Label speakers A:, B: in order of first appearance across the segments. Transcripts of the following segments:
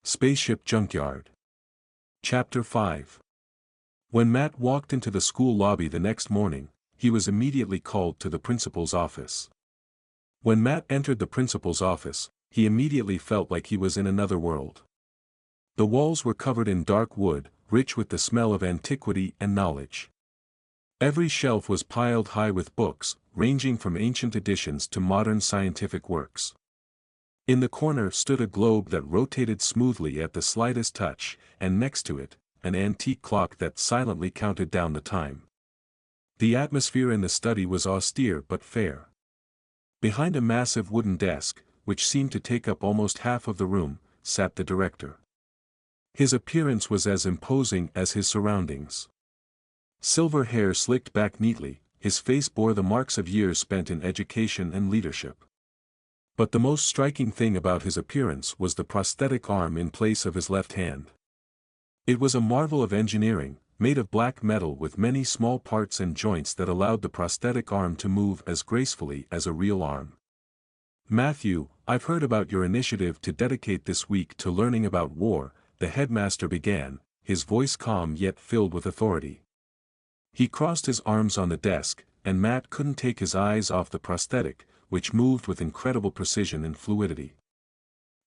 A: Spaceship Junkyard. Chapter 5. When Matt walked into the school lobby the next morning, he was immediately called to the principal's office. When Matt entered the principal's office, he immediately felt like he was in another world. The walls were covered in dark wood, rich with the smell of antiquity and knowledge. Every shelf was piled high with books, ranging from ancient editions to modern scientific works. In the corner stood a globe that rotated smoothly at the slightest touch, and next to it, an antique clock that silently counted down the time. The atmosphere in the study was austere but fair. Behind a massive wooden desk, which seemed to take up almost half of the room, sat the director. His appearance was as imposing as his surroundings. Silver hair slicked back neatly, his face bore the marks of years spent in education and leadership. But the most striking thing about his appearance was the prosthetic arm in place of his left hand. It was a marvel of engineering, made of black metal with many small parts and joints that allowed the prosthetic arm to move as gracefully as a real arm. "Matthew, I've heard about your initiative to dedicate this week to learning about war," the headmaster began, his voice calm yet filled with authority. He crossed his arms on the desk, and Matt couldn't take his eyes off the prosthetic, which moved with incredible precision and fluidity.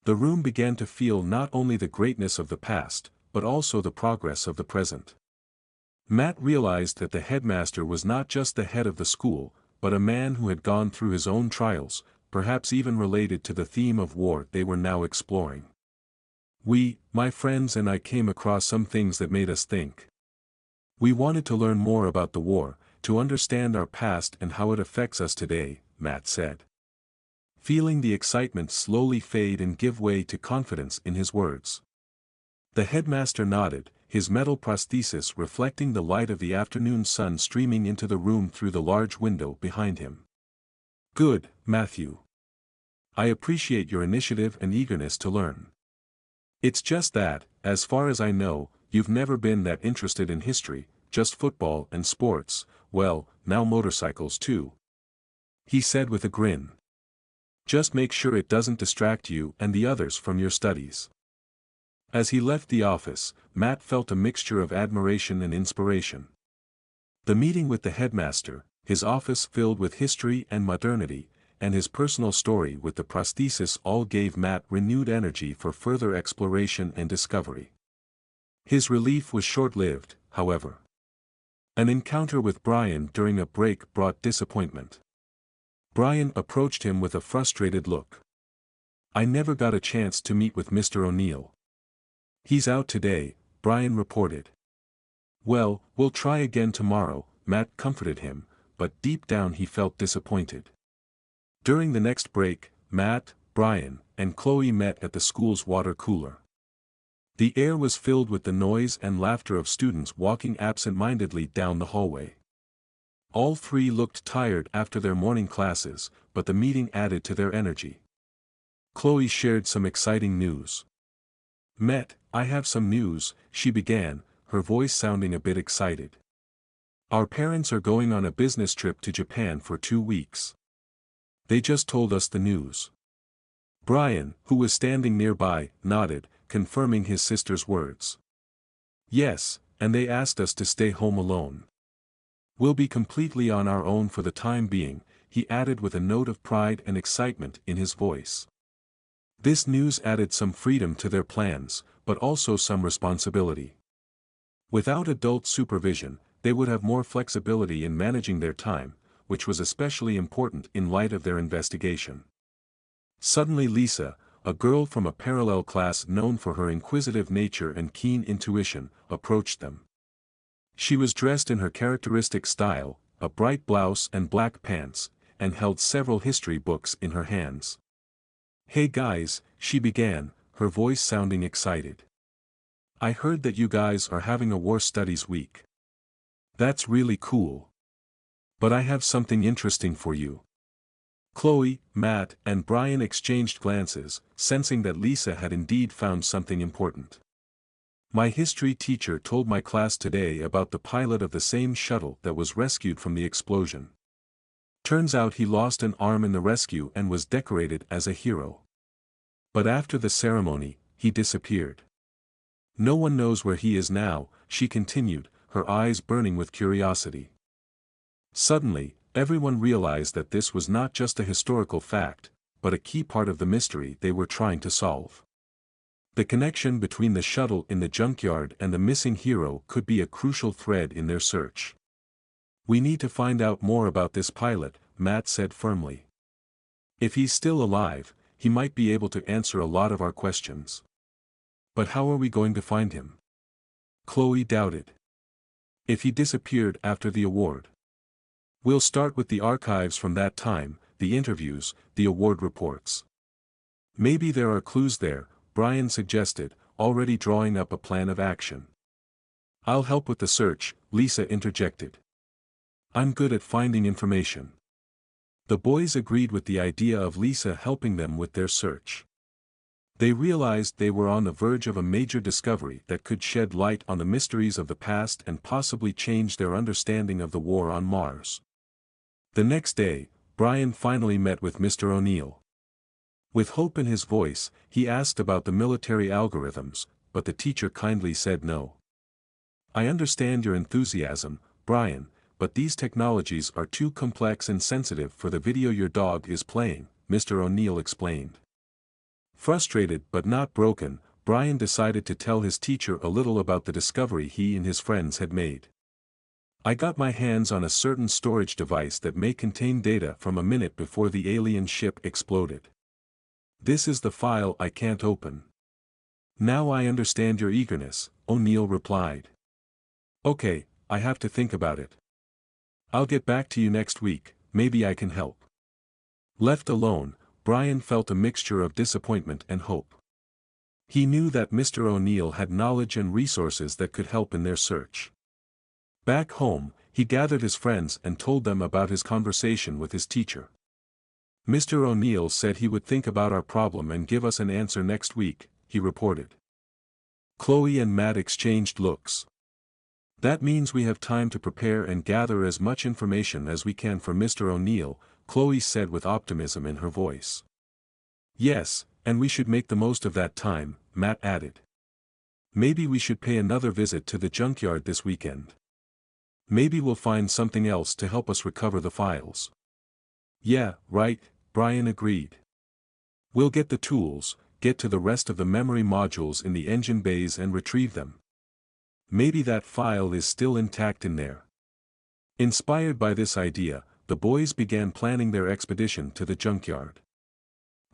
A: The room began to feel not only the greatness of the past, but also the progress of the present. Matt realized that the headmaster was not just the head of the school, but a man who had gone through his own trials, perhaps even related to the theme of war they were now exploring. My friends and I came across some things that made us think. We wanted to learn more about the war, to understand our past and how it affects us today, Matt said. Feeling the excitement slowly fade and give way to confidence in his words. The headmaster nodded, his metal prosthesis reflecting the light of the afternoon sun streaming into the room through the large window behind him. "Good, Matthew. I appreciate your initiative and eagerness to learn. It's just that, as far as I know, you've never been that interested in history, just football and sports, well, now motorcycles too," he said with a grin. "Just make sure it doesn't distract you and the others from your studies." As he left the office, Matt felt a mixture of admiration and inspiration. The meeting with the headmaster, his office filled with history and modernity, and his personal story with the prosthesis all gave Matt renewed energy for further exploration and discovery. His relief was short-lived, however. An encounter with Brian during a break brought disappointment. Brian approached him with a frustrated look. "I never got a chance to meet with Mr. O'Neill." "He's out today," Brian reported. "Well, we'll try again tomorrow," Matt comforted him, but deep down he felt disappointed. During the next break, Matt, Brian, and Chloe met at the school's water cooler. The air was filled with the noise and laughter of students walking absent-mindedly down the hallway. All three looked tired after their morning classes, but the meeting added to their energy. Chloe shared some exciting news. "Matt, I have some news," she began, her voice sounding a bit excited. "Our parents are going on a business trip to Japan for 2 weeks. They just told us the news." Brian, who was standing nearby, nodded, confirming his sister's words. "Yes, and they asked us to stay home alone. We'll be completely on our own for the time being," he added with a note of pride and excitement in his voice. This news added some freedom to their plans, but also some responsibility. Without adult supervision, they would have more flexibility in managing their time, which was especially important in light of their investigation. Suddenly Lisa, a girl from a parallel class known for her inquisitive nature and keen intuition, approached them. She was dressed in her characteristic style, a bright blouse and black pants, and held several history books in her hands. "Hey guys," she began, her voice sounding excited. "I heard that you guys are having a war studies week. That's really cool. But I have something interesting for you." Chloe, Matt, and Brian exchanged glances, sensing that Lisa had indeed found something important. "My history teacher told my class today about the pilot of the same shuttle that was rescued from the explosion. Turns out he lost an arm in the rescue and was decorated as a hero. But after the ceremony, he disappeared. No one knows where he is now, she continued, her eyes burning with curiosity. Suddenly, everyone realized that this was not just a historical fact, but a key part of the mystery they were trying to solve. The connection between the shuttle in the junkyard and the missing hero could be a crucial thread in their search. "We need to find out more about this pilot," Matt said firmly. "If he's still alive, he might be able to answer a lot of our questions." "But how are we going to find him?" Chloe doubted. "If he disappeared after the award? We'll start with the archives from that time, the interviews, the award reports. Maybe there are clues there," Brian suggested, already drawing up a plan of action. "I'll help with the search," Lisa interjected. "I'm good at finding information." The boys agreed with the idea of Lisa helping them with their search. They realized they were on the verge of a major discovery that could shed light on the mysteries of the past and possibly change their understanding of the war on Mars. The next day, Brian finally met with Mr. O'Neill. With hope in his voice, he asked about the military algorithms, but the teacher kindly said no. "I understand your enthusiasm, Brian, but these technologies are too complex and sensitive for the video your dog is playing," Mr. O'Neill explained. Frustrated but not broken, Brian decided to tell his teacher a little about the discovery he and his friends had made. "I got my hands on a certain storage device that may contain data from a minute before the alien ship exploded. This is the file I can't open." "Now I understand your eagerness," O'Neill replied. "Okay, I have to think about it. I'll get back to you next week, maybe I can help." Left alone, Brian felt a mixture of disappointment and hope. He knew that Mr. O'Neill had knowledge and resources that could help in their search. Back home, he gathered his friends and told them about his conversation with his teacher. "Mr. O'Neill said he would think about our problem and give us an answer next week," he reported. Chloe and Matt exchanged looks. "That means we have time to prepare and gather as much information as we can for Mr. O'Neill," Chloe said with optimism in her voice. "Yes, and we should make the most of that time," Matt added. "Maybe we should pay another visit to the junkyard this weekend. Maybe we'll find something else to help us recover the files." "Yeah, right," Brian agreed. "We'll get the tools, get to the rest of the memory modules in the engine bays and retrieve them. Maybe that file is still intact in there." Inspired by this idea, the boys began planning their expedition to the junkyard.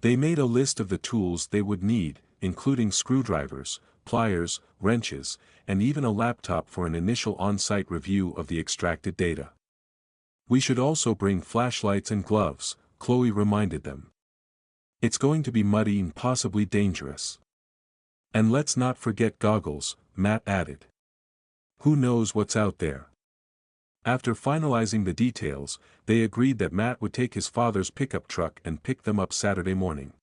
A: They made a list of the tools they would need, including screwdrivers, pliers, wrenches, and even a laptop for an initial on-site review of the extracted data. "We should also bring flashlights and gloves," Chloe reminded them. "It's going to be muddy and possibly dangerous." "And let's not forget goggles," Matt added. "Who knows what's out there?" After finalizing the details, they agreed that Matt would take his father's pickup truck and pick them up Saturday morning.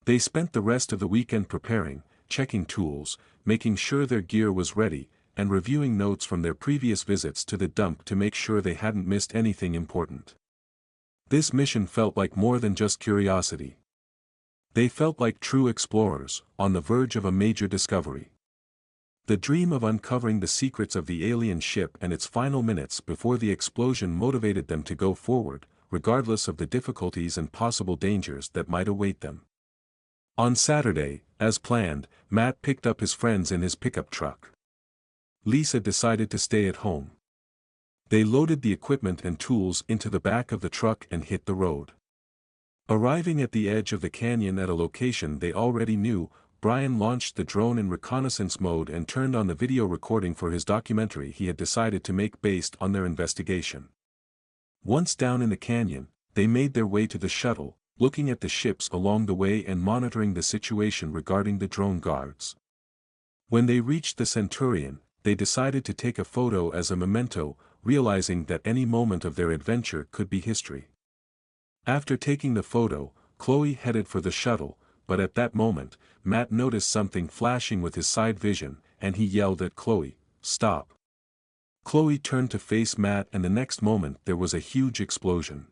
A: They spent the rest of the weekend preparing, checking tools, making sure their gear was ready, and reviewing notes from their previous visits to the dump to make sure they hadn't missed anything important. This mission felt like more than just curiosity. They felt like true explorers, on the verge of a major discovery. The dream of uncovering the secrets of the alien ship and its final minutes before the explosion motivated them to go forward, regardless of the difficulties and possible dangers that might await them. On Saturday, as planned, Matt picked up his friends in his pickup truck. Lisa decided to stay at home. They loaded the equipment and tools into the back of the truck and hit the road. Arriving at the edge of the canyon at a location they already knew, Brian launched the drone in reconnaissance mode and turned on the video recording for his documentary he had decided to make based on their investigation. Once down in the canyon, they made their way to the shuttle, looking at the ships along the way and monitoring the situation regarding the drone guards. When they reached the Centurion, they decided to take a photo as a memento, realizing that any moment of their adventure could be history. After taking the photo, Chloe headed for the shuttle, but at that moment, Matt noticed something flashing with his side vision, and he yelled at Chloe, "Stop." Chloe turned to face Matt and the next moment there was a huge explosion.